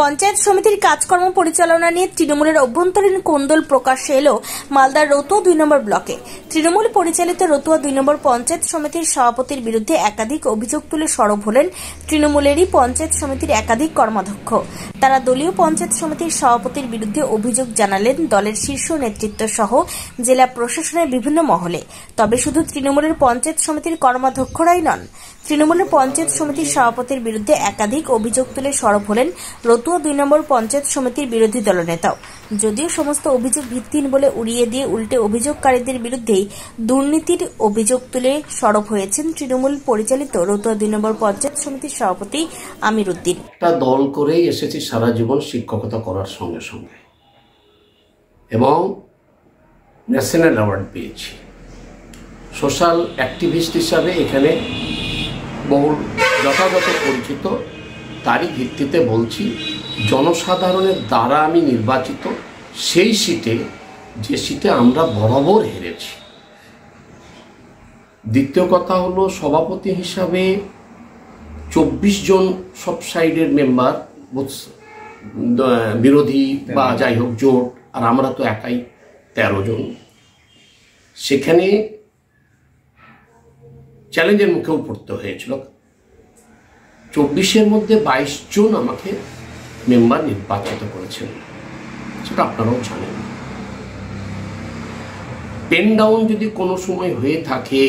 পঞ্চায়েত সমিতির কাজকর্ম পরিচালনা নিয়ে তৃণমূলের অভ্যন্তরীণ কোন্দল প্রকাশ্যে এলো মালদার রতুয়া 2 নম্বর ব্লকে। তৃণমূল পরিচালিত রতুয়া 2 নম্বর পঞ্চায়েত সমিতির সভাপতির বিরুদ্ধে একাধিক অভিযোগ তুলে সরব হলেন তৃণমূলেরই পঞ্চায়েত সমিতির একাধিক কর্মাধ্যক্ষ। তারা দলীয় পঞ্চায়েত সমিতির সভাপতির বিরুদ্ধে অভিযোগ জানালেন দলের শীর্ষ নেতৃত্ব সহ জেলা প্রশাসনের বিভিন্ন মহলে। তবে শুধু তৃণমূলের পঞ্চায়েত সমিতির কর্মাধ্যক্ষরাই নন, তৃণমূলের পঞ্চায়েত সমিতির সভাপতির বিরুদ্ধে একাধিক অভিযোগ তুলে সরব হলেন রতুয়া 2 নম্বর পঞ্চায়েত সমিতির বিরোধী দলনেতাও। যদিও সমস্ত অভিযোগ ভিত্তিহীন বলে উড়িয়ে দিয়ে উল্টে অভিযোগকারীদের বিরুদ্ধেই দুর্নীতির অভিযোগ তুলে সরব হয়েছেন তৃণমূল পরিচালিত রতুয়া 2 নম্বর পঞ্চায়েত সমিতির সভাপতি আমির উদ্দিন। একটা দল করেই এসেছি সারা জীবন শিক্ষকতা করার সঙ্গে সঙ্গে, এবং ন্যাশনাল অ্যাওয়ার্ড পেয়েছি। সোশ্যাল অ্যাক্টিভিস্ট হিসাবে এখানে বহু যথাযথ পরিচিত। তারই ভিত্তিতে বলছি, জনসাধারণের দ্বারা আমি নির্বাচিত, সেই সিটে যে সিটে আমরা বরাবর হেরেছি। দ্বিতীয় কথা হলো, সভাপতি হিসাবে 24 জন সব সাইডের মেম্বার, বিরোধী বা যাই হোক জোট, আর আমরা তো একাই 13 জন। সেখানে চ্যালেঞ্জের মুখেও পড়তে হয়েছিল। 24-এর মধ্যে 22 জন আমাকে মেম্বার নির্বাচিত করেছেন, সেটা আপনারাও জানেন। পেন ডাউন যদি কোনো সময় হয়ে থাকে